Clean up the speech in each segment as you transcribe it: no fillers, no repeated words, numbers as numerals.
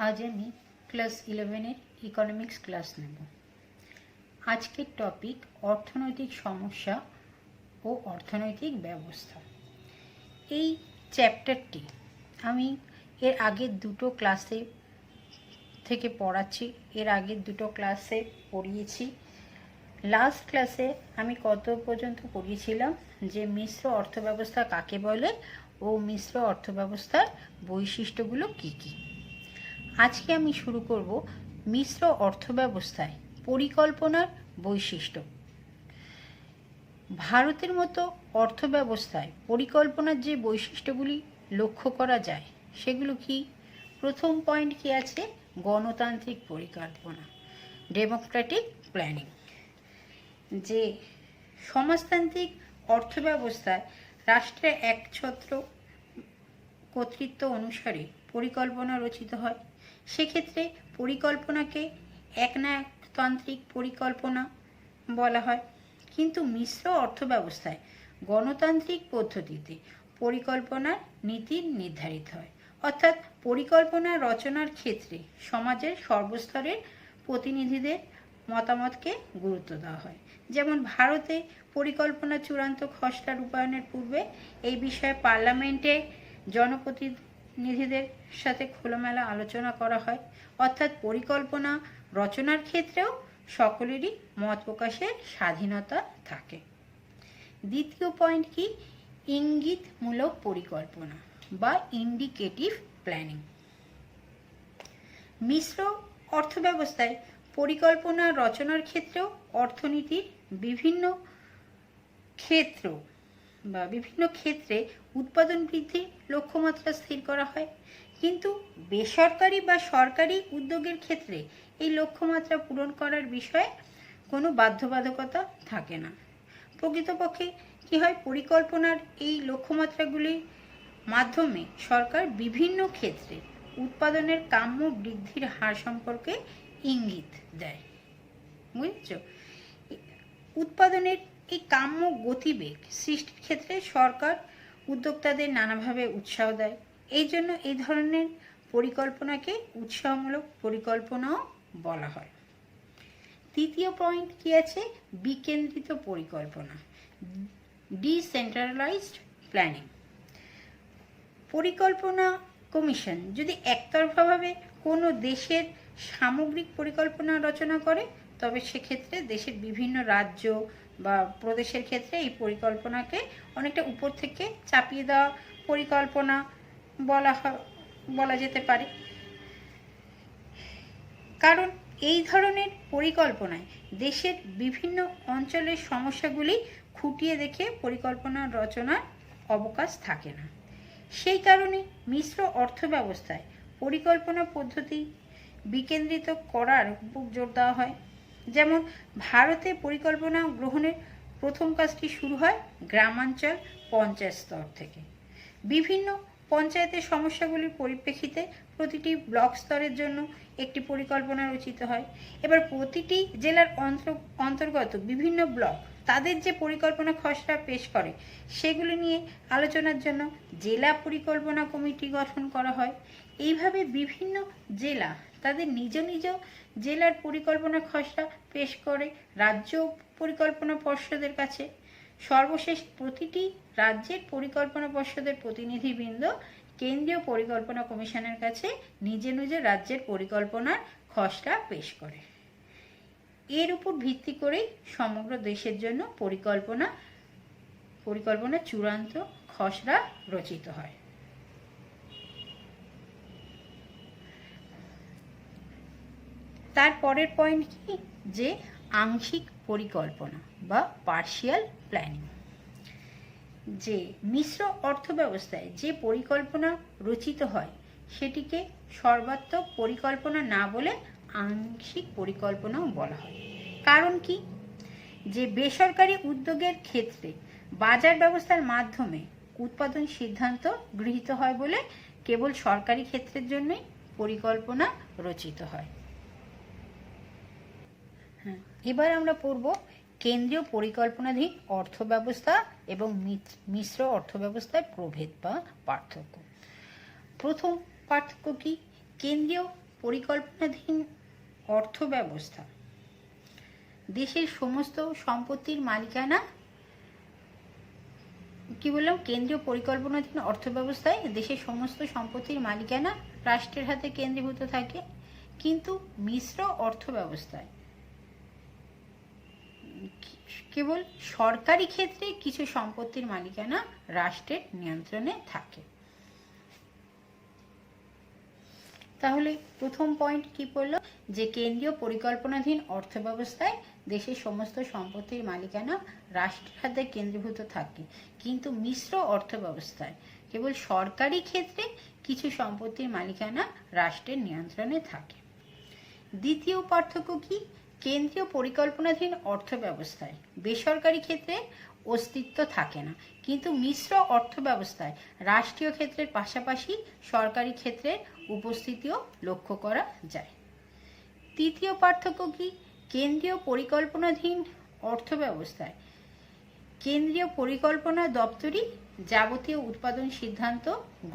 আজ আমি class 11-এর economics class নেব। আজকের টপিক অর্থনৈতিক সমস্যা ও অর্থনৈতিক ব্যবস্থা। এই চ্যাপ্টারটি আমি এর আগের দুটো ক্লাসে থেকে পড়াচ্ছি, এর আগের দুটো ক্লাসে পড়িয়েছি। লাস্ট ক্লাসে আমি কত পর্যন্ত পড়িয়েছিলাম যে মিশ্র অর্থব্যবস্থা কাকে বলে ও মিশ্র অর্থব্যবস্থার বৈশিষ্ট্যগুলো কী কী। আজকে আমি শুরু করব মিশ্র অর্থব্যবস্থায় পরিকল্পনার বৈশিষ্ট্য। ভারতের মতো অর্থব্যবস্থায় পরিকল্পনার যে বৈশিষ্ট্যগুলি লক্ষ্য করা যায় সেগুলো কি? প্রথম পয়েন্ট কি আছে? গণতান্ত্রিক পরিকল্পনা, ডেমোক্রেটিক প্ল্যানিং। যে সমাজতান্ত্রিক অর্থব্যবস্থায় রাষ্ট্রের একছত্র কর্তৃত্ব অনুসারে পরিকল্পনা রচিত হয়। সেক্ষেত্রে পরিকল্পনাকে একনায়কতান্ত্রিক পরিকল্পনা বলা হয়। কিন্তু মিশ্র অর্থব্যবস্থায় গণতান্ত্রিক পদ্ধতিতে পরিকল্পনার নীতি নির্ধারিত হয়, অর্থাৎ পরিকল্পনা রচনার ক্ষেত্রে সমাজের সর্বস্তরের প্রতিনিধিদের মতামতকে গুরুত্ব দেওয়া হয়। যেমন ভারতে পরিকল্পনা চূড়ান্ত খসড়া রূপায়ণের পূর্বে এই বিষয়ে পার্লামেন্টে জনপ্রতিনিধিদের সাথে খোলামেলা আলোচনা করা হয়, অর্থাৎ পরিকল্পনা রচনার ক্ষেত্রেও সকলেরই মত প্রকাশের স্বাধীনতা থাকে। দ্বিতীয় পয়েন্ট কি? ইঙ্গিতমূলক পরিকল্পনা বা ইন্ডিকেটিভ প্ল্যানিং। মিশ্র অর্থব্যবস্থায় পরিকল্পনা রচনার ক্ষেত্রেও অর্থনীতির বিভিন্ন ক্ষেত্রে উৎপাদন বৃদ্ধির লক্ষ্যমাত্রা স্থির করা হয়। কিন্তু বেসরকারি বা সরকারি উদ্যোগের ক্ষেত্রে এই লক্ষ্যমাত্রা পূরণ করার বিষয়ে কোনো বাধ্যবাধকতা থাকে না। প্রকৃতপক্ষে কি হয়? পরিকল্পনার এই লক্ষ্যমাত্রাগুলির মাধ্যমে সরকার বিভিন্ন ক্ষেত্রে উৎপাদনের কাম্য বৃদ্ধির হার সম্পর্কে ইঙ্গিত দেয়। বুঝেছ? উৎপাদনের এই কাম্য গতিবেগ সৃষ্টির ক্ষেত্রে সরকার উদ্যোক্তাদের নানাভাবে উৎসাহ দেয়। এই জন্য এই ধরনের পরিকল্পনাকে উৎসাহমূলক পরিকল্পনাও বলা হয়। তৃতীয় পয়েন্ট কি আছে? বিকেন্দ্রিত পরিকল্পনা, ডিসেন্ট্রালাইজড প্ল্যানিং। পরিকল্পনা কমিশন যদি একতরফাভাবে কোনো দেশের সামগ্রিক পরিকল্পনা রচনা করে, তবে সেক্ষেত্রে দেশের বিভিন্ন রাজ্য বা প্রদেশের ক্ষেত্রে এই পরিকল্পনাকে অনেকটা উপর থেকে চাপিয়ে দেওয়া পরিকল্পনা বলা যেতে পারে। কারণ এই ধরনের পরিকল্পনায় দেশের বিভিন্ন অঞ্চলের সমস্যাগুলি খুঁটিয়ে দেখে পরিকল্পনা রচনার অবকাশ থাকে না। সেই কারণে মিশ্র অর্থব্যবস্থায় পরিকল্পনা পদ্ধতি বিকেন্দ্রিত করার উপর জোর দেওয়া হয়। যেমন ভারতে পরিকল্পনা গ্রহণের প্রথম কাজটি শুরু হয় গ্রামাঞ্চল পঞ্চায়েত স্তর থেকে। বিভিন্ন পঞ্চায়েতের সমস্যাগুলির পরিপ্রেক্ষিতে প্রতিটি ব্লক স্তরের জন্য একটি পরিকল্পনা রচিত হয়। এবার প্রতিটি জেলার অন্তর্গত বিভিন্ন ব্লক তাদের যে পরিকল্পনা খসড়া পেশ করে সেগুলি নিয়ে আলোচনার জন্য জেলা পরিকল্পনা কমিটি গঠন করা হয়। এইভাবে বিভিন্ন জেলা তাদের নিজ নিজ জেলার পরিকল্পনা খসড়া পেশ করে রাজ্য পরিকল্পনা পর্ষদের কাছে। সর্বশেষ প্রতিটি রাজ্যের পরিকল্পনা পর্ষদের প্রতিনিধিবৃন্দ কেন্দ্রীয় পরিকল্পনা কমিশনের কাছে নিজ নিজ রাজ্যের পরিকল্পনার খসড়া পেশ করে। এর উপর ভিত্তি করেই সমগ্র দেশের জন্য পরিকল্পনা চূড়ান্ত খসড়া রচিত হয়। তার পরের পয়েন্ট কি? যে আংশিক পরিকল্পনা বা পার্শিয়াল প্ল্যানিং। যে মিশ্র অর্থব্যবস্থায় যে পরিকল্পনা রচিত হয় সেটিকে সর্বাত্মক পরিকল্পনা না বলে আংশিক পরিকল্পনাও বলা হয়। কারণ কি? যে বেসরকারি উদ্যোগের ক্ষেত্রে বাজার ব্যবস্থার মাধ্যমে উৎপাদন সিদ্ধান্ত গৃহীত হয় বলে কেবল সরকারি ক্ষেত্রের জন্যই পরিকল্পনা রচিত হয়। এবার আমরা পড়ব কেন্দ্রীয় পরিকল্পনাধীন অর্থব্যবস্থা এবং মিশ্র অর্থব্যবস্থার প্রভেদ বা পার্থক্য। প্রথম পার্থক্য কি? কেন্দ্রীয় পরিকল্পনাধীন অর্থ ব্যবস্থা দেশের সমস্ত সম্পত্তির মালিকানা, কি বললাম, কেন্দ্রীয় পরিকল্পনাধীন অর্থ ব্যবস্থায় দেশের সমস্ত সম্পত্তির মালিকানা রাষ্ট্রের হাতে কেন্দ্রীভূত থাকে, কিন্তু মিশ্র অর্থ ব্যবস্থায় কেবল সরকারি ক্ষেত্রে কিছু সম্পত্তির মালিকানা রাষ্ট্রের নিয়ন্ত্রণে থাকে। তাহলে প্রথম পয়েন্ট কি পড়লো, যে কেন্দ্রীয় পরিকল্পনাধীন অর্থ ব্যবস্থায় দেশের সমস্ত সম্পত্তির মালিকানা রাষ্ট্রের হাতে কেন্দ্রীভূত থাকে, কিন্তু মিশ্র অর্থ ব্যবস্থায় কেবল সরকারি ক্ষেত্রে কিছু সম্পত্তির মালিকানা রাষ্ট্রের নিয়ন্ত্রণে থাকে। দ্বিতীয় পার্থক্য কি, কেন্দ্রীয় পরিকল্পনাধীন অর্থ ব্যবস্থায় বেসরকারি ক্ষেত্রে অস্তিত্ব থাকে না, কিন্তু মিশ্র অর্থ ব্যবস্থায় রাষ্ট্রীয় ক্ষেত্রের পাশাপাশি সরকারি ক্ষেত্রের উপস্থিতিও লক্ষ্য করা যায়। তৃতীয় পার্থক্য কি, কেন্দ্রীয় পরিকল্পনাধীন অর্থ ব্যবস্থায় কেন্দ্রীয় পরিকল্পনা দপ্তরই যাবতীয় উৎপাদন সিদ্ধান্ত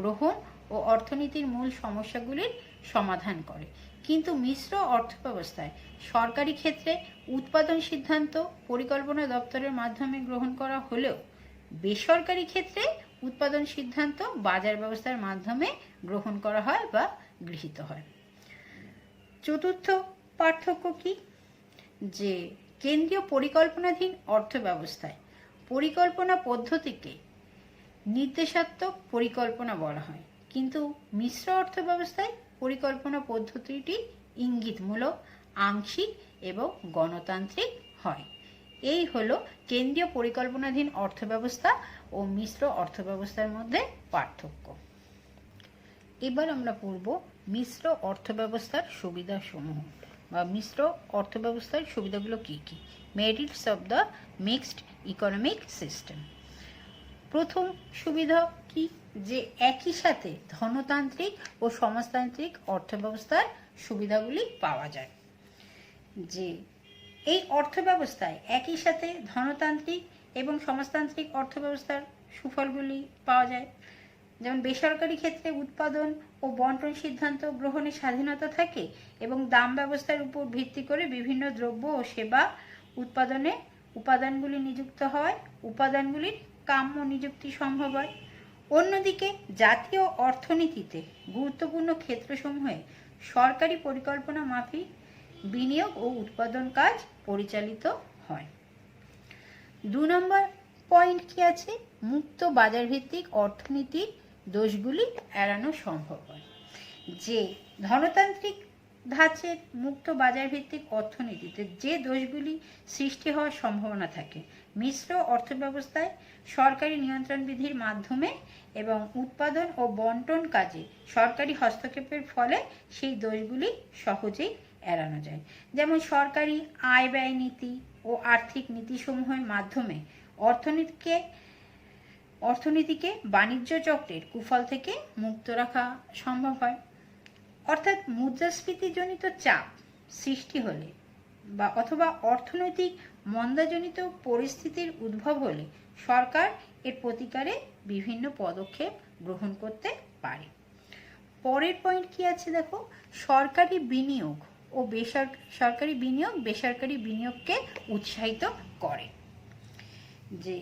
গ্রহণ ও অর্থনীতির মূল সমস্যাগুলির সমাধান করে, কিন্তু মিশ্র অর্থ ব্যবস্থায় সরকারি ক্ষেত্রে উৎপাদন সিদ্ধান্ত পরিকল্পনা দপ্তরের মাধ্যমে গ্রহণ করা হলেও বেসরকারি ক্ষেত্রে উৎপাদন সিদ্ধান্ত বাজার ব্যবস্থার মাধ্যমে গ্রহণ করা হয় বা গৃহীত হয়। চতুর্থ পার্থক্য কি, যে কেন্দ্রীয় পরিকল্পনাধীন অর্থ ব্যবস্থায় পরিকল্পনা পদ্ধতিকে নির্দেশাত্মক পরিকল্পনা বলা হয়, কিন্তু মিশ্র অর্থ ব্যবস্থায় পরিকল্পনা পদ্ধতিটি ইঙ্গিতমূলক, আংশিক এবং গণতান্ত্রিক হয়। এই হলো কেন্দ্রীয় পরিকল্পনাধীন অর্থ ব্যবস্থা ও মিশ্র অর্থ ব্যবস্থার মধ্যে পার্থক্য। এবার আমরা পড়ব মিশ্র অর্থ ব্যবস্থার সুবিধাসমূহ বা মিশ্র অর্থ ব্যবস্থার সুবিধাগুলো কি কি। Merits of the mixed economic system. প্রথম সুবিধা কি, যে একই সাথে ধনতান্ত্রিক ও সমাজতান্ত্রিক অর্থ ব্যবস্থার সুবিধাগুলি পাওয়া যায়। যে এই অর্থ ব্যবস্থায় একই সাথে ধনতান্ত্রিক এবং সমাজতান্ত্রিক অর্থ ব্যবস্থার সুফলগুলি পাওয়া যায়। যেমন বেসরকারি ক্ষেত্রে উৎপাদন ও বন্টন সিদ্ধান্ত গ্রহণের স্বাধীনতা থাকে এবং দাম ব্যবস্থার উপর ভিত্তি করে বিভিন্ন দ্রব্য ও সেবা উৎপাদনে উপাদানগুলি নিযুক্ত হয়, উপাদানগুলির কাম্য নিযুক্তি সম্ভব হয়। অন্যদিকে জাতীয় অর্থনীতিতে গুরুত্বপূর্ণ ক্ষেত্রসমূহে সরকারি পরিকল্পনা মাফিক বিনিয়োগ ও উৎপাদন কাজ পরিচালিত হয়। 2 নম্বর পয়েন্ট কি আছে, মুক্ত বাজার ভিত্তিক অর্থনীতির দোষগুলি এড়ানো সম্ভব হয়। যে ধনতান্ত্রিক ধাঁচের মুক্ত বাজার ভিত্তিক অর্থনীতিতে যে দোষগুলি সৃষ্টি হওয়ার সম্ভাবনা থাকে, মিশ্র অর্থ ব্যবস্থায় সরকারি নিয়ন্ত্রণ বিধির মাধ্যমে এবং উৎপাদন ও বন্টন কাজে সরকারি হস্তক্ষেপের ফলে সেই দোষগুলি সহজেই এড়ানো যায়। যেমন সরকারি আয় ব্যয় নীতি ও আর্থিক নীতিসমূহের মাধ্যমে অর্থনীতিকে বাণিজ্য চক্রের কুফল থেকে মুক্ত রাখা সম্ভব হয়। অর্থাৎ মুদ্রাস্ফীতিজনিত চাপ সৃষ্টি হলে বা অথবা অর্থনৈতিক মন্দাজনিত পরিস্থিতির উদ্ভব হলে সরকার এর প্রতিকারে বিভিন্ন পদক্ষেপ গ্রহণ করতে পারে। পরের পয়েন্ট কি আছে দেখো, সরকারি বিনিয়োগ ও সরকারি বিনিয়োগ বেসরকারি বিনিয়োগকে উৎসাহিত করে। যে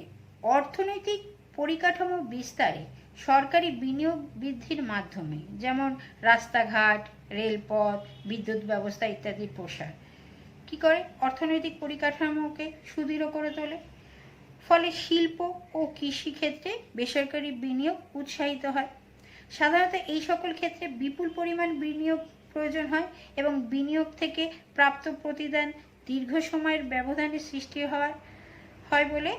অর্থনৈতিক পরিকাঠামো বিস্তারে সরকারি বিনিয়োগ বৃদ্ধির মাধ্যমে, যেমন রাস্তাঘাট, রেলপথ, বিদ্যুৎ ব্যবস্থা ইত্যাদির প্রসার কি করে, অর্থনৈতিক পরিকাঠামোকে সুদৃঢ় করে তোলে। ফলে শিল্প ও কৃষি ক্ষেত্রে বেসরকারি বিনিয়োগ উৎসাহিত হয়। সাধারণত এই সকল ক্ষেত্রে বিপুল পরিমাণ বিনিয়োগ প্রয়োজন হয় এবং বিনিয়োগ থেকে প্রাপ্ত প্রতিদান দীর্ঘ সময়ের ব্যবধানে সৃষ্টি হয় বলে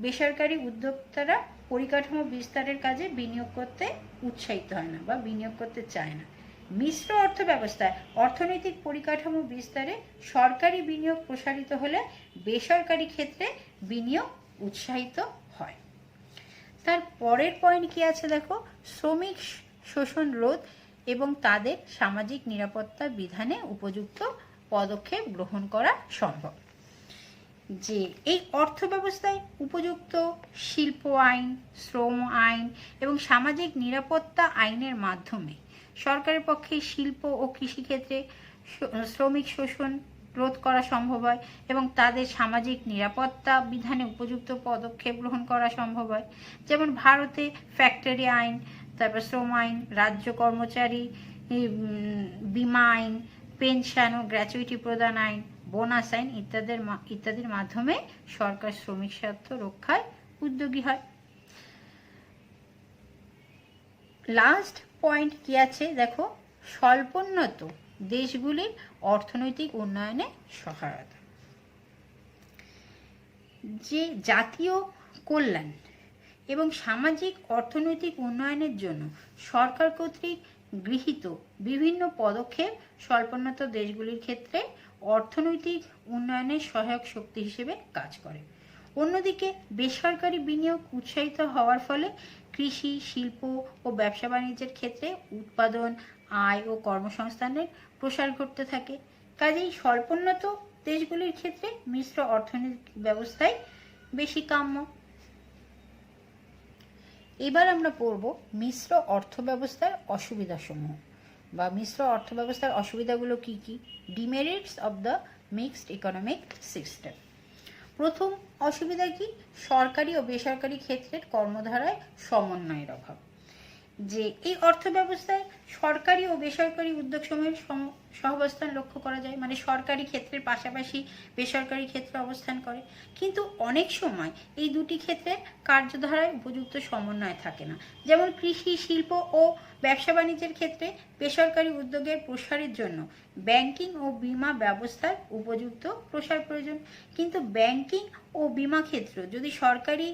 বেসরকারি উদ্যোক্তারা পরিকাঠামো বিস্তারের কাজে বিনিয়োগ করতে উৎসাহিত হয় না বা বিনিয়োগ করতে চায় না। মিশ্র অর্থ ব্যবস্থায় অর্থনৈতিক পরিকাঠামো বিস্তারে সরকারি বিনিয়োগ প্রসারিত হলে বেসরকারি ক্ষেত্রে বিনিয়োগ উৎসাহিত হয়। তার পরের পয়েন্ট কি আছে দেখো, শ্রমিক শোষণ রোধ এবং তাদের সামাজিক নিরাপত্তা বিধানে উপযুক্ত পদক্ষেপ গ্রহণ করা সম্ভব। যে এই অর্থ ব্যবস্থায় উপযুক্ত শিল্প আইন, শ্রম আইন এবং সামাজিক নিরাপত্তা আইনের মাধ্যমে সরকারের পক্ষে শিল্প ও কৃষিক্ষেত্রে শ্রমিক শোষণ রোধ করা সম্ভব হয় এবং তাদের সামাজিক নিরাপত্তা বিধানে উপযুক্ত পদক্ষেপ গ্রহণ করা সম্ভব হয়। যেমন ভারতে ফ্যাক্টরি আইন, তারপর শ্রম আইন, রাজ্য কর্মচারী বিমা আইন, পেনশন ও গ্র্যাচুইটি প্রদান আইন, বোনাস আইন ইত্যাদির মাধ্যমে সরকার শ্রমিক স্বার্থ রক্ষায় উদ্যোগী হয়। লাস্ট পয়েন্ট কি আছে দেখো, স্বল্পোন্নত দেশগুলির অর্থনৈতিক উন্নয়নে সহায়তা। যে জাতীয় কল্যাণ এবং সামাজিক অর্থনৈতিক উন্নয়নের জন্য সরকার কর্তৃক গৃহীত বিভিন্ন পদক্ষেপ স্বল্পোন্নত দেশগুলির ক্ষেত্রে অর্থনৈতিক উন্নয়নের সহায়ক শক্তি হিসেবে কাজ করে। অন্যদিকে বেসরকারি বিনিয়োগ উৎসাহিত হওয়ার ফলে কৃষি, শিল্প ও ব্যবসা বাণিজ্যের ক্ষেত্রে উৎপাদন, আয় ও কর্মসংস্থানের প্রসার ঘটতে থাকে। কাজেই স্বল্পোন্নত দেশগুলির ক্ষেত্রে মিশ্র অর্থনৈতিক ব্যবস্থাই বেশি কাম্য। এবার আমরা পড়ব মিশ্র অর্থব্যবস্থার অসুবিধাসমূহ বা মিশ্র অর্থব্যবস্থার অসুবিধাগুলো কি কি। Demerits of the mixed economic system. প্রথম অসুবিধা কি, সরকারি ও বেসরকারি ক্ষেত্রের কর্মধারায় সমন্বয়ের অভাব। যে এই অর্থব্যবস্থায় সরকারি ও বেসরকারি উদ্যোগসমূহের সহাবস্থান লক্ষ্য করা যায়, মানে সরকারি ক্ষেত্রের পাশাপাশি বেসরকারি ক্ষেত্রে অবস্থান করে, কিন্তু অনেক সময় এই দুটি ক্ষেত্রের কার্যধারায় উপযুক্ত সমন্বয় থাকে না। যেমন কৃষি, শিল্প ও ব্যবসা বাণিজ্যের ক্ষেত্রে বেসরকারি উদ্যোগের প্রসারের জন্য ব্যাংকিং ও বীমা ব্যবস্থার উপযুক্ত প্রসার প্রয়োজন, কিন্তু ব্যাংকিং ও বীমা ক্ষেত্র যদি সরকারি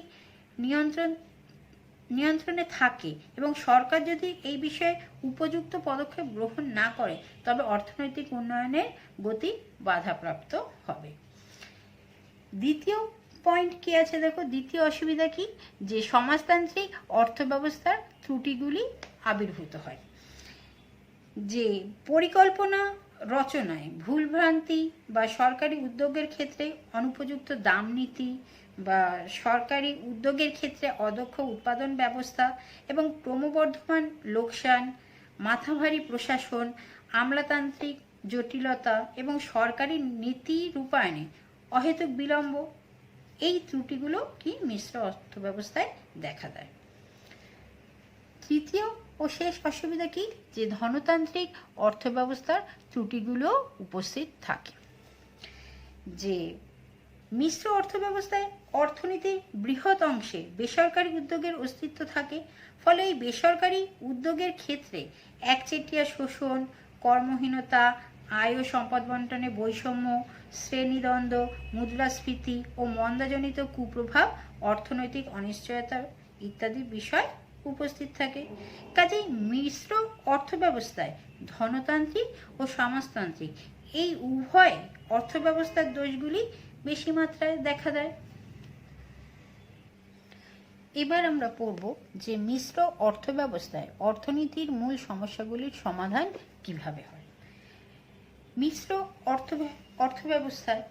নিয়ন্ত্রণে থাকে এবং সরকার যদি এই বিষয়ে উপযুক্ত পদক্ষেপ গ্রহণ না করে তবে অর্থনৈতিক উন্নয়নের গতি বাধাপ্রাপ্ত হবে। দ্বিতীয় পয়েন্ট কি আছে দেখো, দ্বিতীয় অসুবিধা কি, যে সমাজতান্ত্রিক অর্থব্যবস্থার ত্রুটিগুলি আবির্ভূত হয়। যে পরিকল্পনা রচনায় ভুলভ্রান্তি বা সরকারি উদ্যোগের ক্ষেত্রে অনুপযুক্ত দাম নীতি বা সরকারি উদ্যোগের ক্ষেত্রে অদক্ষ উৎপাদন ব্যবস্থা এবং ক্রমবর্ধমান লোকসান, মাথাভারী প্রশাসন, আমলাতান্ত্রিক জটিলতা এবং সরকারি নীতি রূপায়ণে অহেতুক বিলম্ব, এই ত্রুটিগুলো কি মিশ্র অর্থব্যবস্থায় দেখা দেয়। তৃতীয় ও শেষ অসুবিধা কি, যে ধনতান্ত্রিক অর্থব্যবস্থার ত্রুটিগুলো উপস্থিত থাকে। যে মিশ্র অর্থব্যবস্থায় অর্থনীতির বৃহৎ অংশে বেসরকারি উদ্যোগের অস্তিত্ব থাকে, ফলে এই বেসরকারি উদ্যোগের ক্ষেত্রে একচেটিয়া শোষণ, কর্মহীনতা, আয় ও সম্পদ বন্টনে বৈষম্য, শ্রেণীদ্বন্দ্ব, মুদ্রাস্ফীতি ও মন্দাজনিত কুপ্রভাব, অর্থনৈতিক অনিশ্চয়তা ইত্যাদি বিষয় উপস্থিত থাকে। কাজেই মিশ্র অর্থব্যবস্থায় ধনতান্ত্রিক ও সমাজতান্ত্রিক এই উভয় অর্থব্যবস্থার দোষগুলি বেশি মাত্রায় দেখা দেয়। এবার আমরা পড়ব যে মিশ্র অর্থব্যবস্থায় অর্থনীতির মূল সমস্যাগুলির সমাধান কিভাবে হয়। মিশ্র অর্থব্যবস্থায়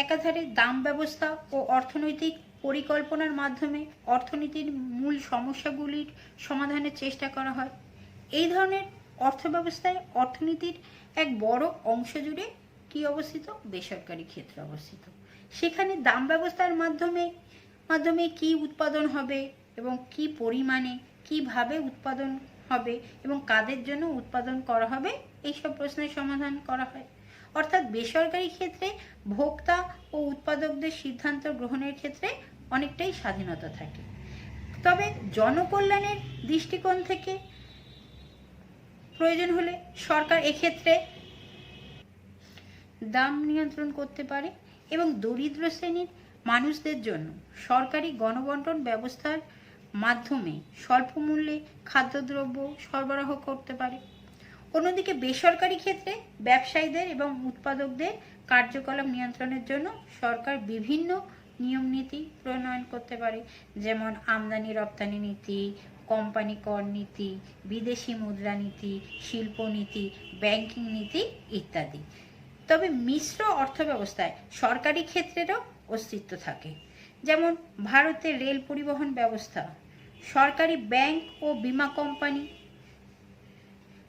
একাধারে দাম ব্যবস্থা ও অর্থনৈতিক পরিকল্পনার মাধ্যমে অর্থনীতির মূল সমস্যাগুলির সমাধানের চেষ্টা করা হয়। এই ধরনের অর্থব্যবস্থায় অর্থনীতির এক বড় অংশ জুড়ে কি অবস্থিত, বেসরকারি ক্ষেত্রে অবস্থিত। সেখানে দাম ব্যবস্থার মাধ্যমে কি উৎপাদন হবে এবং কি পরিমাণে, কিভাবে উৎপাদন হবে এবং কাদের জন্য উৎপাদন করা হবে, এইসব প্রশ্নের সমাধান করা হয়। অর্থাৎ বেসরকারি ক্ষেত্রে ভোক্তা ও উৎপাদকদের সিদ্ধান্ত গ্রহণের ক্ষেত্রে অনেকটাই স্বাধীনতা থাকে। তবে জনকল্যাণের দৃষ্টিকোণ থেকে প্রয়োজন হলে সরকার এক্ষেত্রে দাম নিয়ন্ত্রণ করতে পারে এবং দরিদ্র শ্রেণীর মানুষদের জন্য সরকারি গণবন্টন ব্যবস্থার মাধ্যমে স্বল্প মূল্যে খাদ্যদ্রব্য সরবরাহ করতে পারে। অন্যদিকে বেসরকারি ক্ষেত্রে ব্যবসায়ীদের এবং উৎপাদকদের কার্যকলাপ নিয়ন্ত্রণের জন্য সরকার বিভিন্ন নিয়ম নীতি প্রণয়ন করতে পারে, যেমন আমদানি রপ্তানি নীতি, কোম্পানি কর নীতি, বিদেশি মুদ্রা নীতি, শিল্প নীতি, ব্যাংকিং নীতি ইত্যাদি। তবে মিশ্র অর্থব্যবস্থায় সরকারি ক্ষেত্রেরও অস্তিত্ব থাকে, যেমন ভারতের রেল পরিবহন ব্যবস্থা, সরকারি ব্যাংক ও বীমা কোম্পানি,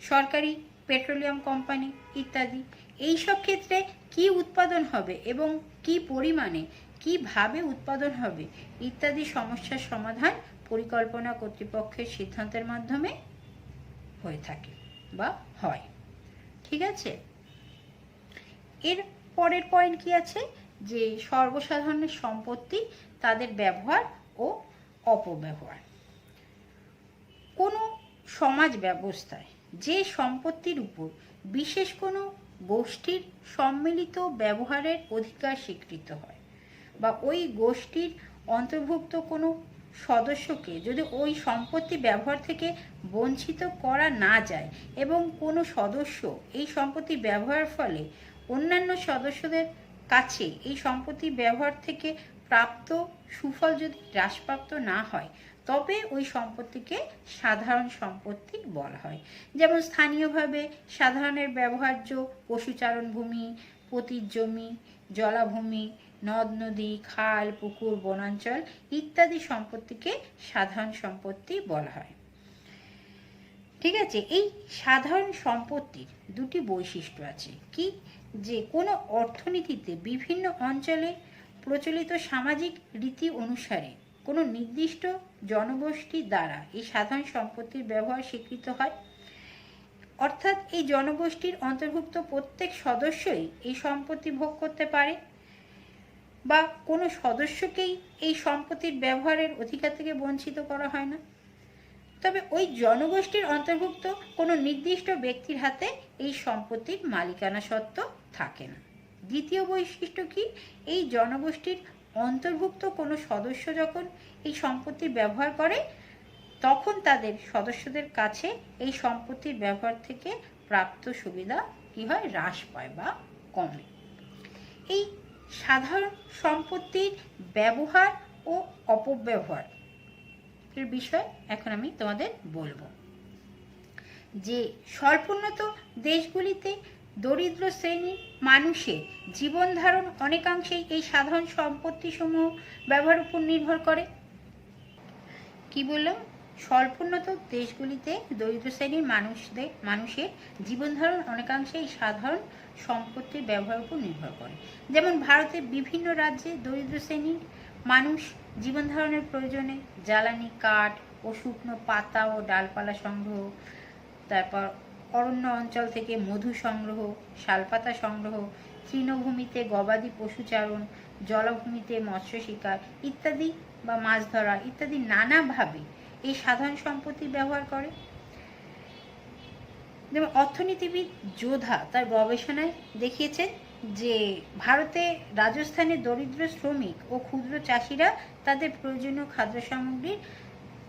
সরকারি পেট্রোলিয়াম কোম্পানি ইত্যাদি। এই সব ক্ষেত্রে কি উৎপাদন হবে এবং কি পরিমাণে কিভাবে উৎপাদন হবে ইত্যাদি সমস্যার সমাধান পরিকল্পনা কর্তৃপক্ষের সিদ্ধান্তের মাধ্যমে হয়ে থাকে বা হয়। ঠিক আছে, এর পরের পয়েন্ট কি আছে, যে সর্বসাধারণের সম্পত্তি, তাদের ব্যবহার ও অপব্যবহার। কোনো সমাজ ব্যবস্থায় যে সম্পত্তির উপর বিশেষ কোনো গোষ্ঠীর সম্মিলিত ব্যবহারের অধিকার স্বীকৃত হয় বা ওই গোষ্ঠীর অন্তর্ভুক্ত কোনো সদস্যকে যদি ওই সম্পত্তি ব্যবহার থেকে বঞ্চিত করা না যায় এবং কোনো সদস্য এই সম্পত্তি ব্যবহারের ফলে অন্যান্য সদস্যদের কাছে এই সম্পত্তি ব্যবহার থেকে প্রাপ্ত সুফল যদি হ্রাসপ্রাপ্ত না হয়, তবে ওই সম্পত্তিকে সাধারণ সম্পত্তি বলা হয়। যেমন স্থানীয়ভাবে সাধারণের ব্যবহার্য পশুচারণ ভূমি, পতির জমি, জলাভূমি, নদ নদী, খাল, পুকুর, বনাঞ্চল ইত্যাদি সম্পত্তিকে সাধারণ সম্পত্তি বলা হয়। ঠিক আছে, এই সাধারণ সম্পত্তির দুটি বৈশিষ্ট্য আছে। কি, যে কোনো অর্থনীতিতে বিভিন্ন অঞ্চলে প্রচলিত সামাজিক রীতি অনুসারে কোনো নির্দিষ্ট জনগোষ্ঠী দ্বারা এই সাধারণ সম্পত্তির ব্যবহার স্বীকৃত হয়, অর্থাৎ এই জনগোষ্ঠীর অন্তর্ভুক্ত প্রত্যেক সদস্যই এই সম্পত্তি ভোগ করতে পারে বা কোনো সদস্যকেই এই সম্পত্তির ব্যবহারের অধিকার থেকে বঞ্চিত করা হয় না। তবে ওই জনগোষ্ঠীর অন্তর্ভুক্ত কোনো নির্দিষ্ট ব্যক্তির হাতে এই সম্পত্তির মালিকানা সত্ত্ব থাকে না। দ্বিতীয় বৈশিষ্ট্য কি, এই জনগোষ্ঠীর অন্তর্ভুক্ত কোনো সদস্য যখন এই সম্পত্তি ব্যবহার করে তখন তাদের সদস্যদের কাছে এই সম্পত্তির ব্যবহার থেকে প্রাপ্ত সুবিধা কি হয়, হ্রাস পায় বা কমে। এই সাধারণ সম্পত্তির ব্যবহার ও অপব্যবহার এর বিষয় এখন আমি তোমাদের বলবো। যে স্বল্পোন্নত দেশগুলিতে দরিদ্র শ্রেণীর মানুষের জীবন ধারণ অনেকাংশেই এই সাধারণ সম্পত্তি সমূহ ব্যবহার উপর নির্ভর করে। কি বললাম, স্বল্পোন্নত দেশগুলিতে দরিদ্র শ্রেণীর মানুষের জীবন ধারণ অনেকাংশে এই সাধারণ সম্পত্তির ব্যবহার উপর নির্ভর করে। যেমন ভারতের বিভিন্ন রাজ্যে দরিদ্র শ্রেণীর মানুষ জীবন ধারণের প্রয়োজনে জ্বালানি কাঠ ও শুকনো পাতা ও ডালপালা সংগ্রহ, তারপর অরণ্য অঞ্চল থেকে মধু সংগ্রহ, শালপাতা সংগ্রহ, তৃণভূমিতে গবাদি পশুচারণ, জলভূমিতে মৎস্য শিকার ইত্যাদি বা মাছ ধরা ইত্যাদি নানাভাবে এই সাধারণ সম্পত্তি ব্যবহার করে। যেমন অর্থনীতিবিদ যোধা তার গবেষণায় দেখিয়েছেন যে ভারতে রাজস্থানের দরিদ্র শ্রমিক ও ক্ষুদ্র চাষিরা তাদের প্রয়োজনীয় খাদ্য সামগ্রীর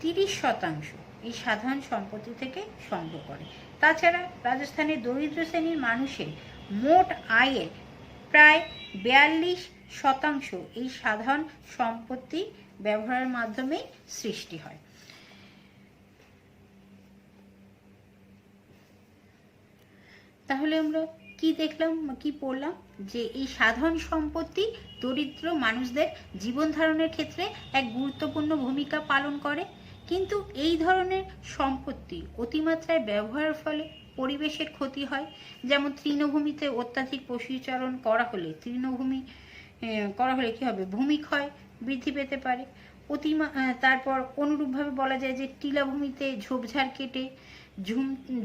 30% এই সাধারণ সম্পত্তি থেকে সংগ্রহ করে। তাছাড়া রাজস্থানের দরিদ্র শ্রেণীর মানুষের মোট আয়ের প্রায় 42% এই সাধারণ সম্পত্তি ব্যবহারের মাধ্যমে সৃষ্টি হয়। তাহলে আমরা কি দেখলাম, কি পড়লাম, যে এই সাধারণ সম্পত্তি দরিদ্র মানুষদের জীবন ধারণের ক্ষেত্রে এক গুরুত্বপূর্ণ ভূমিকা পালন করে, কিন্তু এই ধরনের সম্পত্তি অতিমাত্রায় ব্যবহারের ফলে পরিবেশের ক্ষতি হয়। যেমন তৃণভূমিতে অত্যাধিক পশুচারণ করা হলে কি হবে, ভূমিক্ষয় বৃদ্ধি পেতে পারে। তারপর অনুরূপভাবে বলা যায় যে টিলাভূমিতে ঝোপঝাড় কেটে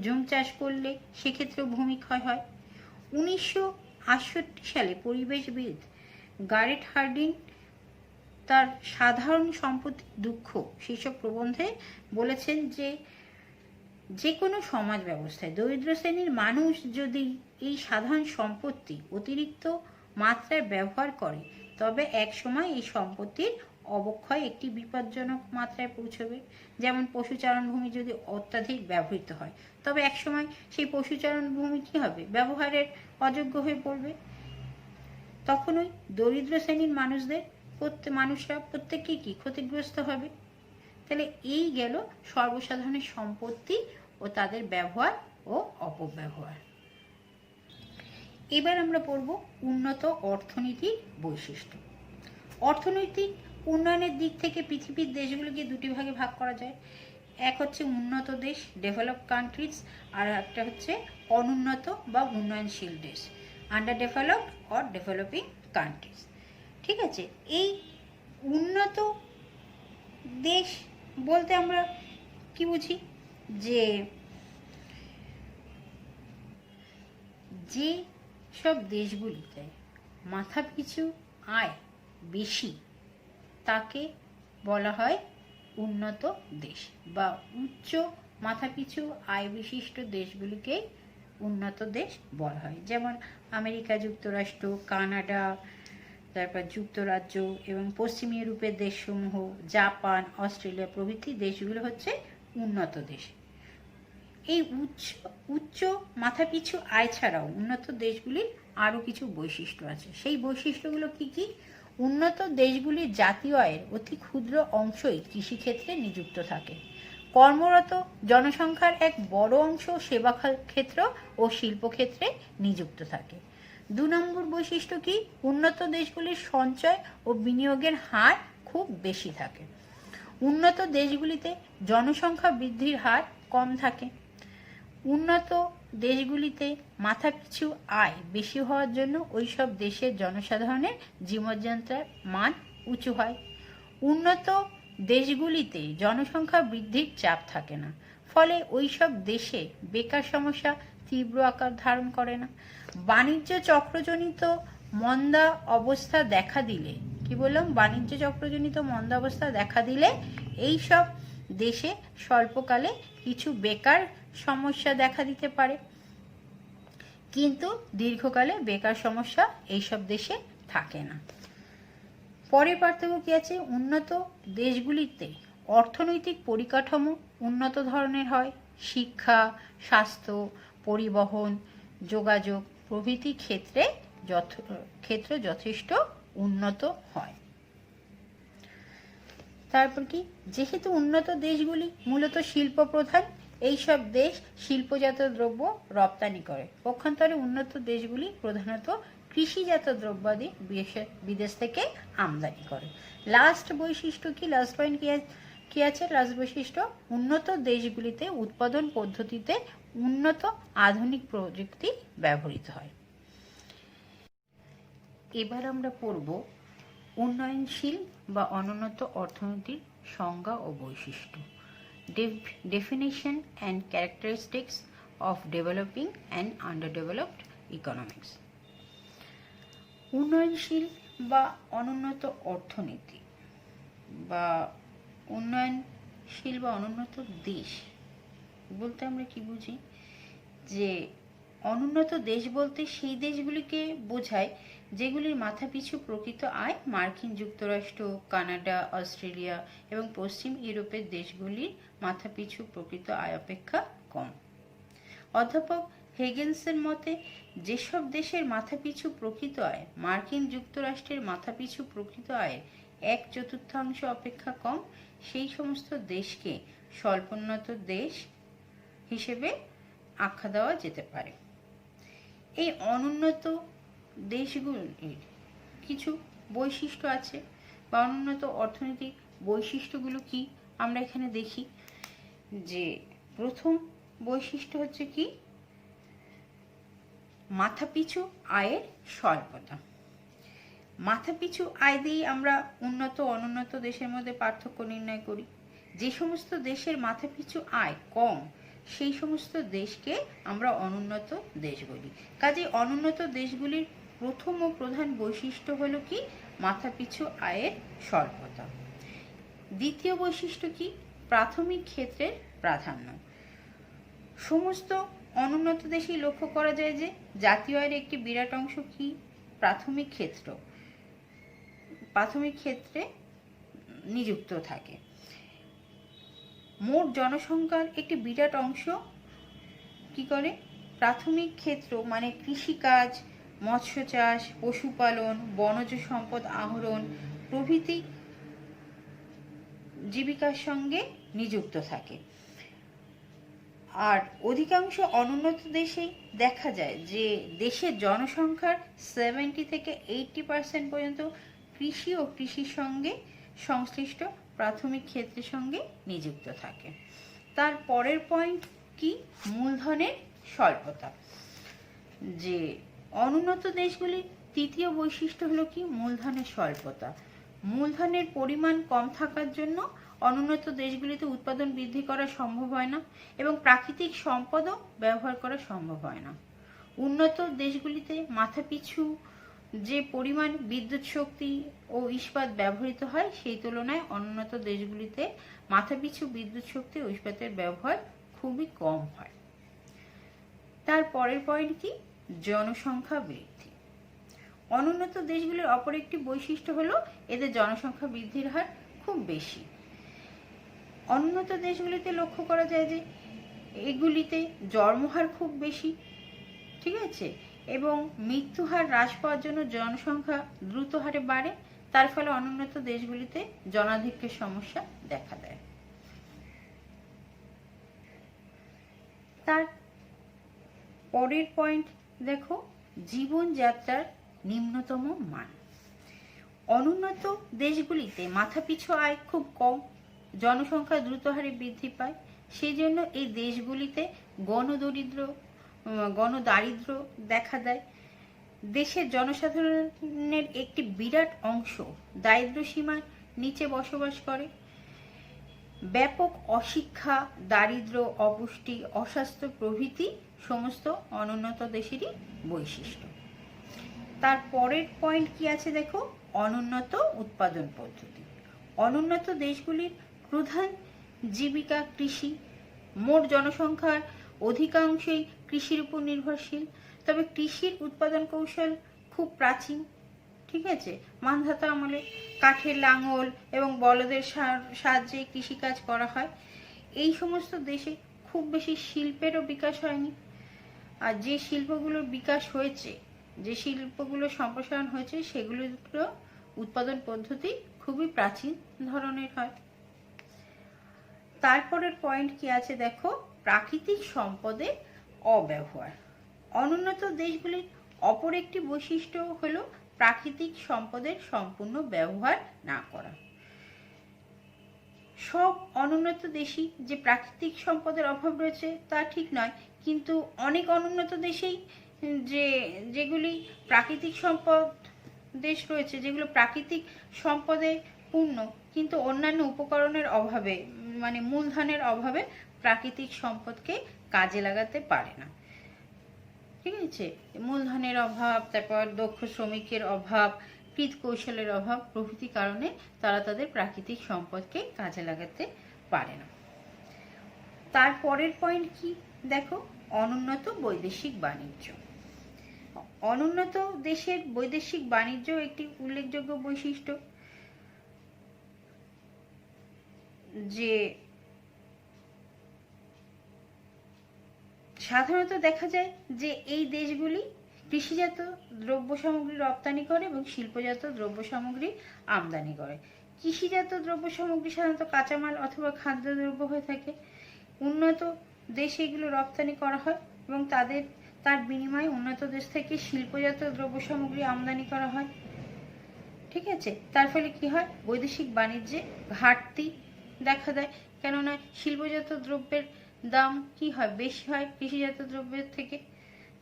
ঝুম চাষ করলে সেক্ষেত্রেও ভূমিক্ষয় হয়। 1968 সালে পরিবেশবিদ গারেট হার্ডিন তার সাধারণ সম্পত্তির দুঃখ শীর্ষক প্রবন্ধে বলেছেন যে কোনো সমাজ ব্যবস্থায় দরিদ্র শ্রেণীর মানুষ যদি এই সাধারণ সম্পত্তি অতিরিক্ত মাত্রায় ব্যবহার করে তবে একসময় এই সম্পত্তির অবক্ষয় একটি বিপজ্জনক মাত্রায় পৌঁছবে। যেমন পশুচারণ ভূমি যদি অত্যাধিক ব্যবহৃত হয় তবে একসময় সেই পশুচারণ ভূমি কি হবে, ব্যবহারের অযোগ্য হয়ে পড়বে। তখন ওই দরিদ্র শ্রেণীর মানুষরা প্রত্যেকেই কি ক্ষতিগ্রস্ত হবে। তাহলে এই গেল সর্বসাধারণের সম্পত্তি ও তাদের ব্যবহার ও অপব্যবহার। এবার আমরা পড়ব উন্নত অর্থনীতির বৈশিষ্ট্য। অর্থনৈতিক উন্নয়নের দিক থেকে পৃথিবীর দেশগুলিকে দুটি ভাগে ভাগ করা যায়। এক হচ্ছে উন্নত দেশ, ডেভেলপ কান্ট্রিজ, আর একটা হচ্ছে অনুন্নত বা উন্নয়নশীল দেশ, under developed or developing countries. ঠিক আছে, এই উন্নত দেশ বলতে আমরা কি বুঝি, যে যে সব দেশগুলিতে মাথাপিছু আয় বেশি তাকে বলা হয় উন্নত দেশ, বা উচ্চ মাথাপিছু আয় বিশিষ্ট দেশগুলিকে উন্নত দেশ বলা হয়। যেমন আমেরিকা যুক্তরাষ্ট্র, কানাডা, তারপর যুক্তরাজ্য এবং পশ্চিম ইউরোপের দেশসমূহ, জাপান, অস্ট্রেলিয়া প্রভৃতি দেশগুলো হচ্ছে উন্নত দেশ। এই উচ্চ মাথাপিছু আয় ছাড়াও উন্নত দেশগুলির আরও কিছু বৈশিষ্ট্য আছে। সেই বৈশিষ্ট্যগুলো কি কি? উন্নত দেশগুলির জাতীয় আয়ের অতি ক্ষুদ্র অংশই কৃষিক্ষেত্রে নিযুক্ত থাকে। কর্মরত জনসংখ্যার এক বড় অংশ সেবা ক্ষেত্র ও শিল্পক্ষেত্রে নিযুক্ত থাকে। 2 নম্বর বৈশিষ্ট্য কি? উন্নত দেশগুলির সঞ্চয় ও বিনিয়োগের হার খুব বেশি থাকে। উন্নত দেশগুলিতে জনসংখ্যা বৃদ্ধির হার কম থাকে। উন্নত দেশগুলিতে মাথাপিছু আয় বেশি হওয়ার জন্য ওইসব দেশের জনসাধারণের জীবনযাত্রার মান উঁচু হয়। উন্নত দেশগুলিতে জনসংখ্যা বৃদ্ধির চাপ থাকে না, ফলে ওইসব দেশে বেকার সমস্যা তীব্র আকার ধারণ করে না। বাণিজ্য চক্রজনিত মন্দা অবস্থা দেখা দিলে, কি বললাম, বাণিজ্য চক্রজনিত মন্দা অবস্থা দেখা দিলে এইসব দেশে স্বল্পকালে কিছু বেকার সমস্যা দেখা দিতে পারে, কিন্তু দীর্ঘকালে বেকার সমস্যা এইসব দেশে থাকে না। পরের পার্থক্য কি আছে? উন্নত দেশগুলিতে অর্থনৈতিক পরিকাঠামো উন্নত ধরনের হয়। শিক্ষা, স্বাস্থ্য, পরিবহন, যোগাযোগ প্রভৃতি ক্ষেত্র যথেষ্ট উন্নত হয়। তারপর কি? যেহেতু উন্নত দেশগুলি মূলত শিল্প প্রধান, এইসব দেশ শিল্পজাত দ্রব্য রপ্তানি করে। পক্ষান্তরে উন্নত দেশগুলি প্রধানত কৃষিজাত দ্রব্যাদি বিদেশ থেকে আমদানি করে। লাস্ট বৈশিষ্ট্য কি? লাস্ট পয়েন্ট কি আছে? লাস্ট বৈশিষ্ট্য, উন্নত দেশগুলিতে উৎপাদন পদ্ধতিতে উন্নত আধুনিক প্রযুক্তি ব্যবহৃত হয়। এবার আমরা পড়ব উন্নয়নশীল বা অনুন্নত অর্থনীতির সংজ্ঞা ও বৈশিষ্ট্য। Definition and characteristics of developing and underdeveloped economics. উন্নয়নশীল বা অনুন্নত অর্থনীতি বা উন্নয়নশীল বা অনুন্নত দেশ বলতে আমরা কি বুঝি, যে অনুন্নত দেশ বলতে সেই দেশগুলিকে বোঝায় যেগুলির মাথাপিছু প্রকৃত আয় মার্কিন যুক্তরাষ্ট্র, কানাডা, অস্ট্রেলিয়া এবং পশ্চিম ইউরোপের দেশগুলির মাথাপিছু প্রকৃত আয় অপেক্ষা কম। অধ্যাপক হেগেলসের মতে যেসব দেশের মাথাপিছু প্রকৃত আয় মার্কিন যুক্তরাষ্ট্রের মাথাপিছু প্রকৃত আয়ের 1/4 অপেক্ষা কম, সেই সমস্ত দেশকে স্বল্পোন্নত দেশ হিসেবে আখ্যা দেওয়া যেতে পারে। এই অনুন্নত দেশগুলির কিছু বৈশিষ্ট্য আছে, বা অনুন্নত অর্থনৈতিক বৈশিষ্ট্যগুলো কি আমরা এখানে দেখি। যে প্রথম বৈশিষ্ট্য হচ্ছে কি? মাথাপিছু আয়ের স্বল্পতা। মাথাপিছু আয় দিয়ে আমরা উন্নত অনুন্নত দেশের মধ্যে পার্থক্য নির্ণয় করি। যে সমস্ত দেশের মাথাপিছু আয় কম সেই সমস্ত দেশকে আমরা অনুন্নত দেশ বলি। কাজে অনুন্নত দেশগুলির প্রথম ও প্রধান বৈশিষ্ট্য হলো কি? মাথাপিছু আয়ের স্বল্পতা। দ্বিতীয় বৈশিষ্ট্য কি? প্রাথমিক ক্ষেত্রের প্রাধান্য। সমস্ত অনুন্নত দেশেই লক্ষ্য করা যায় যে জাতীয় আয়ের একটি বিরাট অংশ কি? প্রাথমিক ক্ষেত্রে নিযুক্ত থাকে। মোট জনসংখ্যার একটি বিরাট অংশ কি করে? প্রাথমিক ক্ষেত্র মানে কৃষিকাজ, মৎস্য চাষ, পশুপালন, বনজ সম্পদ আহরণ প্রভৃতি জীবিকার সঙ্গে নিযুক্ত থাকে। আর অধিকাংশ অনুন্নত দেশেই দেখা যায় যে দেশের জনসংখ্যার 70 থেকে 80% পর্যন্ত কৃষি ও কৃষির সঙ্গে সংশ্লিষ্ট প্রাথমিক ক্ষেত্রের সঙ্গে নিযুক্ত থাকে। তার পরের পয়েন্ট কি? মূলধনের স্বল্পতা। যে অনুন্নত দেশগুলির তৃতীয় বৈশিষ্ট্য হলো কি? মূলধনের স্বল্পতা। মূলধনের পরিমাণ কম থাকার জন্য অনুন্নত দেশগুলিতে উৎপাদন বৃদ্ধি করা সম্ভব হয় না এবং প্রাকৃতিক সম্পদও ব্যবহার করা সম্ভব হয় না। উন্নত দেশগুলিতে মাথাপিছু যে পরিমাণ বিদ্যুৎ শক্তি ও ইস্পাত ব্যবহৃত হয় সেই তুলনায় অনুন্নত দেশগুলিতে মাথাপিছু বিদ্যুৎ শক্তি ও ইস্পাতের ব্যবহার খুবই কম হয়। তার পরের পয়েন্ট কি? জনসংখ্যা বৃদ্ধি। অনুন্নত দেশগুলির অপর একটি বৈশিষ্ট্য হলো এদের জনসংখ্যা বৃদ্ধির হার খুব বেশি। অনুন্নত দেশগুলিতে লক্ষ্য করা যায় যে এগুলিতে জন্মহার খুব বেশি, ঠিক আছে, এবং মৃত্যুহার হ্রাস পাওয়ার জন্য জনসংখ্যা দ্রুত হারে বাড়ে। তার ফলে অনুন্নত দেশগুলিতে জনাধিক্যের সমস্যা দেখা দেয়। তার পরের পয়েন্ট দেখো, জীবনযাত্রার নিম্নতম মান। অনুন্নত দেশগুলিতে মাথাপিছু আয় খুব কম, জনসংখ্যা দ্রুত হারে বৃদ্ধি পায়। সেই জন্য এই দেশগুলিতে গণদারিদ্র্য দেখা দেয়। দেশের জনসাধারণের একটি বিরাট অংশ দারিদ্র্য সীমার নিচে বসবাস করে। ব্যাপক অশিক্ষা, দারিদ্র্য, অপুষ্টি, অস্বাস্থ্য প্রভৃতি সমস্ত অনুন্নত দেশেরই বৈশিষ্ট্য। তার পরের পয়েন্ট কি আছে দেখো, অনুন্নত উৎপাদন পদ্ধতি। অনুন্নত দেশগুলির প্রধান জীবিকা কৃষি। মোট জনসংখ্যার অধিকাংশই কৃষির উপর নির্ভরশীল। তবে কৃষির উৎপাদন কৌশল খুব প্রাচীন, ঠিক আছে। মানধাতা আমলে কাঠের লাঙল এবং বলদের সাহায্যে কৃষিকাজ করা হয়। এই সমস্ত দেশে খুব বেশি শিল্পেরও বিকাশ হয়নি। আর যে শিল্পগুলোর বিকাশ হয়েছে, যে শিল্পগুলোর সম্প্রসারণ হয়েছে, সেগুলোর উৎপাদন পদ্ধতি খুবই প্রাচীন ধরনের হয়। তারপরের পয়েন্ট কি আছে দেখো, প্রাকৃতিক সম্পদের অব্যবহার। অনুন্নত দেশগুলির অপর একটি বৈশিষ্ট্য হলো প্রাকৃতিক সম্পদের সম্পূর্ণ ব্যবহার না করা। সব অনুন্নত দেশই যে প্রাকৃতিক সম্পদের অভাব রয়েছে তা ঠিক নয়, কিন্তু অনেক অনুন্নত দেশেই যেগুলি প্রাকৃতিক সম্পদ দেশ রয়েছে, যেগুলো প্রাকৃতিক সম্পদে পূর্ণ, কিন্তু অন্যান্য উপকরণের অভাবে, মানে মূলধনের অভাবে প্রাকৃতিক সম্পদকে কাজে লাগাতে পারে না, ঠিক আছে। মূলধনের অভাব, তারপর দক্ষ শ্রমিকের অভাব, কৃত কৌশলের অভাব প্রভৃতি কারণে তারা তাদের প্রাকৃতিক সম্পদকে কাজে লাগাতে পারে না। তারপরের পয়েন্ট কি দেখো, অনুন্নত বৈদেশিক বাণিজ্য। অনুন্নত দেশের বৈদেশিক বাণিজ্য একটি উল্লেখযোগ্য বৈশিষ্ট্য। যে সাধারণত দেখা যায় যে এই দেশগুলি কৃষিজাত দ্রব্য সামগ্রী রপ্তানি করে এবং শিল্পজাত দ্রব্য সামগ্রী আমদানি করে। কৃষিজাত দ্রব্য সামগ্রী সাধারণত কাঁচামাল অথবা খাদ্যদ্রব্য হয়ে থাকে। উন্নত দেশে এগুলো রপ্তানি করা হয় এবং তার বিনিময়ে উন্নত দেশ থেকে শিল্পজাত দ্রব্য সামগ্রী আমদানি করা হয়, ঠিক আছে। তার ফলে কি হয়, বৈদেশিক বাণিজ্যে ঘাটতি দেখা দেয়, কেননা শিল্পজাত দ্রব্যের দাম কি হয়, বেশি হয় কৃষিজাত দ্রব্যের থেকে।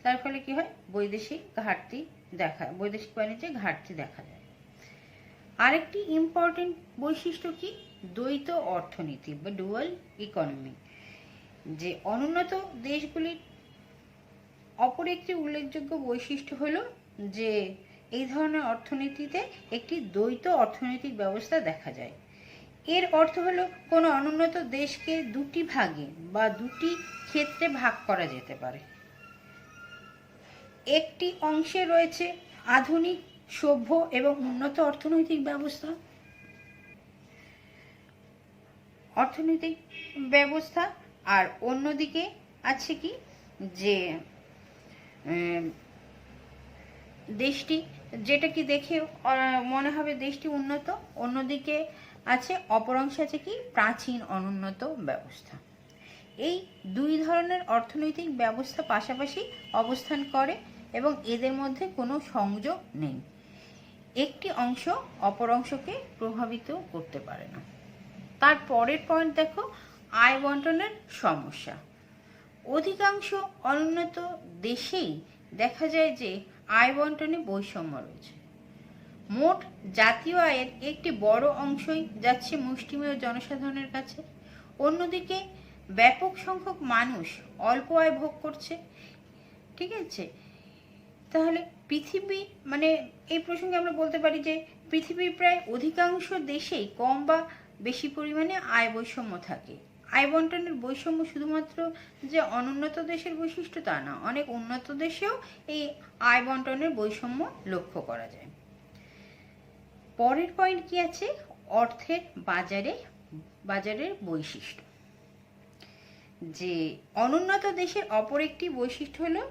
তার ফলে কি হয়, বৈদেশিক বাণিজ্যে ঘাটতি দেখা যায়। আরেকটি ইম্পর্টেন্ট বৈশিষ্ট্য কি, দ্বৈত অর্থনীতি বা ডুয়াল ইকোনমি। যে অনুন্নত দেশগুলির অপর একটি উল্লেখযোগ্য বৈশিষ্ট্য হলো যে এই ধরনের অর্থনীতিতে একটি দ্বৈত অর্থনৈতিক ব্যবস্থা দেখা যায়। এর অর্থ হলো কোনো অনুন্নত দেশকে দুটি ভাগে বা দুটি ক্ষেত্রে ভাগ করা যেতে পারে। একটি অংশে রয়েছে আধুনিক, সভ্য এবং উন্নত অর্থনৈতিক ব্যবস্থা, আর অন্যদিকে আছে কি, যে দেশটি যেটাকে দেখে মনে হবে দেশটি উন্নত, অন্যদিকে আছে অপর অংশে আছে কি, প্রাচীন অনুন্নত ব্যবস্থা। এই দুই ধরনের অর্থনৈতিক ব্যবস্থা পাশাপাশি অবস্থান করে এবং এদের মধ্যে কোনো সংযোগ নেই। একটি অংশ অপর অংশকে প্রভাবিত করতে পারে না। তার পরের পয়েন্ট দেখো, আয় বন্টনের সমস্যা। অধিকাংশ অনুন্নত দেশেই দেখা যায় যে আয় বন্টনে বৈষম্য রয়েছে। মোট জাতীয় আয়ের একটি বড় অংশই যাচ্ছে মুষ্টিমেয় জনসাধারণের কাছে, অন্যদিকে ব্যাপক সংখ্যক মানুষ অল্প আয় ভোগ করছে। ঠিক আছে, তাহলে পৃথিবী এই প্রসঙ্গে আমরা বলতে পারি যে পৃথিবীর প্রায় অধিকাংশ দেশেই কম বা বেশি পরিমাণে আয় বৈষম্য থাকে। আয় বন্টনের বৈষম্য শুধুমাত্র যে অনুন্নত দেশের বৈশিষ্ট্য তা না, অনেক উন্নত দেশেও এই আয় বন্টনের বৈষম্য লক্ষ্য করা যায়। পরের পয়েন্ট কি আছে, অর্থের বাজারের বৈশিষ্ট্য। যে অনুন্নত দেশের অপর একটি বৈশিষ্ট্য হলো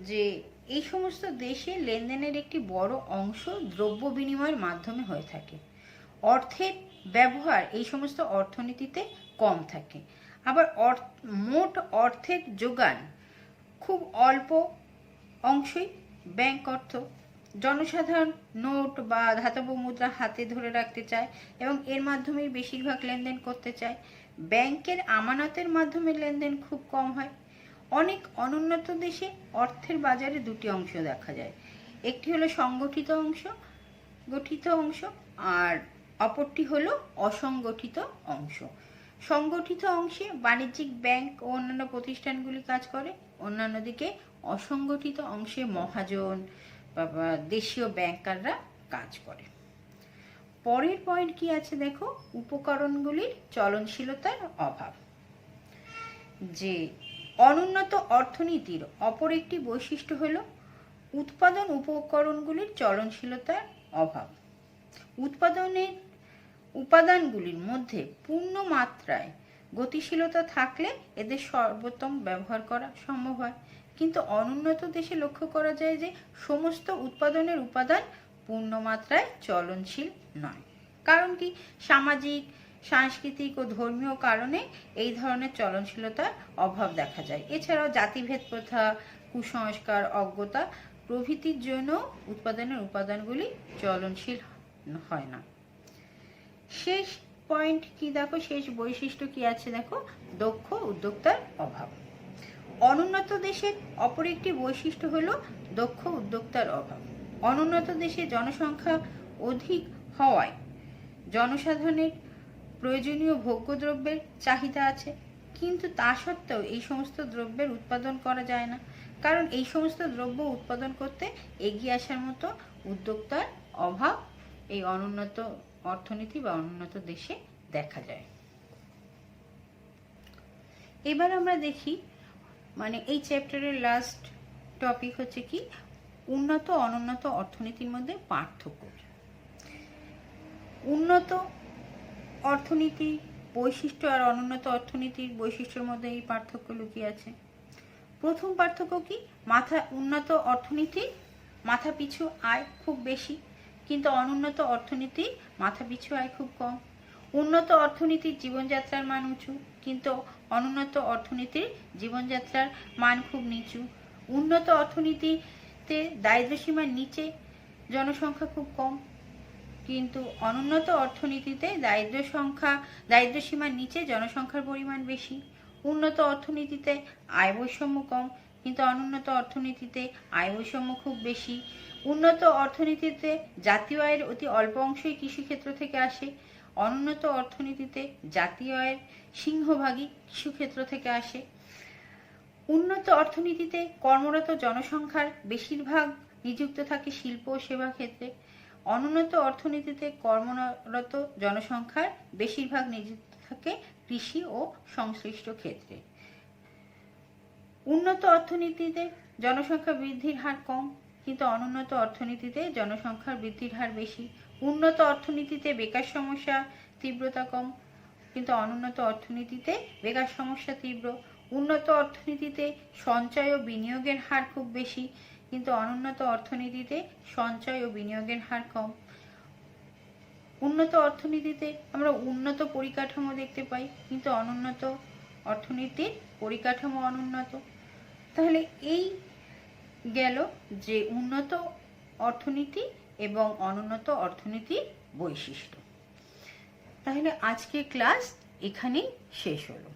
যে এই সমস্ত দেশে লেনদেনের একটি বড় অংশ দ্রব্য বিনিময়ের মাধ্যমে হয়ে থাকে। অর্থের ব্যবহার এই সমস্ত অর্থনীতিতে কম থাকে। আবার মোট অর্থের যোগান খুব অল্প অংশই ব্যাংক অর্থ। জনসাধারণ নোট বা ধাতব মুদ্রা হাতে ধরে রাখতে চায় এবং এর মাধ্যমেই বেশিরভাগ লেনদেন করতে চায়। ব্যাংকের আমানতের মাধ্যমে লেনদেন খুব কম হয়। অনেক অনুন্নত দেশে অর্থের বাজারে দুটি অংশ দেখা যায়, একটি হলো গঠিত অংশ আর অপরটি হলো অসংগঠিত অংশ। সংগঠিত অংশে বাণিজ্যিক ব্যাংক ও অন্যান্য প্রতিষ্ঠানগুলি কাজ করে, অন্যান্য দিকে অসংগঠিত অংশে মহাজন বা দেশীয় ব্যাংকাররা কাজ করে। পরের পয়েন্ট কি আছে দেখো, উপকরণগুলির চলনশীলতার অভাব। যে অনুন্নত অর্থনীতির অপর একটি বৈশিষ্ট্য হলো উৎপাদন উপকরণগুলির চলনশীলতার অভাব। উপাদানগুলির মধ্যে পূর্ণ মাত্রায় গতিশীলতা থাকলে এদের সর্বোত্তম ব্যবহার করা সম্ভব হয়, কিন্তু অনুন্নত দেশে লক্ষ্য করা যায় যে সমস্ত উৎপাদনের উপাদান পূর্ণ মাত্রায় চলনশীল নয়। কারণ কি, সামাজিক, সাংস্কৃতিক ও ধর্মীয় কারণে এই ধরনের চলনশীলতার অভাব দেখা যায়। এছাড়াও জাতিভেদ প্রথা, কুসংস্কার, অজ্ঞতা প্রভৃতির জন্য উৎপাদনের উপাদানগুলি চলনশীল হয় না। শেষ পয়েন্ট কি দেখো, শেষ বৈশিষ্ট্য কি আছে দেখো, দক্ষ উদ্যোক্তার অভাব। অনুন্নত দেশের অপর একটি বৈশিষ্ট্য হলো দক্ষ উদ্যোক্তার অভাব। অনুন্নত দেশে জনসংখ্যা অধিক হওয়ায় জনসাধারণের প্রয়োজনীয় ভোগ্যদ্রব্যের চাহিদা আছে, কিন্তু তা সত্ত্বেও এই সমস্ত দ্রব্যের উৎপাদন করা যায় না, কারণ এই সমস্ত দ্রব্য উৎপাদন করতে এগিয়ে আসার মতো উদ্যোক্তার অভাব এই অনুন্নত অর্থনীতি বা অনুন্নত দেশে দেখা যায়। এবার আমরা দেখি এই চ্যাপ্টারের লাস্ট টপিক হচ্ছে কি, উন্নত অনুন্নত অর্থনীতির মধ্যে পার্থক্য। উন্নত অর্থনীতি বৈশিষ্ট্য আর অনুন্নত অর্থনীতির বৈশিষ্ট্যের মধ্যে এই পার্থক্য লুকিয়ে আছে। প্রথম পার্থক্য কি, উন্নত অর্থনীতি মাথা পিছু আয় খুব বেশি, কিন্তু অনুন্নত অর্থনীতি মাথা পিছু আয় খুব কম। উন্নত অর্থনীতির জীবনযাত্রার মান উঁচু, কিন্তু অনুন্নত অর্থনীতির জীবনযাত্রার মান খুব নিচু। উন্নত অর্থনীতিতে দারিদ্র্যসীমার নিচে জনসংখ্যা খুব কম, কিন্তু অনুন্নত অর্থনীতিতে দারিদ্র্যসীমার নিচে জনসংখ্যার পরিমাণ বেশি। উন্নত অর্থনীতিতে আয় বৈষম্য কম, কিন্তু অনুন্নত অর্থনীতিতে আয় বৈষম্য খুব বেশি। উন্নত অর্থনীতিতে জাতীয় আয়ের অতি অল্প অংশই কৃষিক্ষেত্র থেকে আসে, অনুন্নত অর্থনীতিতে জাতীয় আয়ের সিংহভাগই কৃষিক্ষেত্র থেকে আসে। উন্নত অর্থনীতিতে কর্মরত জনসংখ্যার বেশিরভাগ নিযুক্ত থাকে শিল্প ও সেবা ক্ষেত্রে, অনুন্নত অর্থনীতিতে কর্মরত জনসংখ্যার বেশিরভাগ নিযুক্ত থাকে কৃষি ও সংশ্লিষ্ট ক্ষেত্রে। উন্নত অর্থনীতিতে জনসংখ্যা বৃদ্ধির হার কম, কিন্তু অনুন্নত অর্থনীতিতে জনসংখ্যার বৃদ্ধির হার বেশি। উন্নত অর্থনীতিতে বেকার সমস্যা তীব্রতা কম, কিন্তু অনুন্নত অর্থনীতিতে বেকার সমস্যা তীব্র। উন্নত অর্থনীতিতে সঞ্চয় ও বিনিয়োগের হার খুব বেশি, কিন্তু অনুন্নত অর্থনীতিতে সঞ্চয় ও বিনিয়োগের হার কম। উন্নত অর্থনীতিতে আমরা উন্নত পরিকাঠামো দেখতে পাই, কিন্তু অনুন্নত অর্থনীতির পরিকাঠামো অনুন্নত। তাহলে এই গেল যে উন্নত অর্থনীতি এবং অনুন্নত অর্থনীতির বৈশিষ্ট্য। তাহলে আজকের ক্লাস এখানেই শেষ হলো।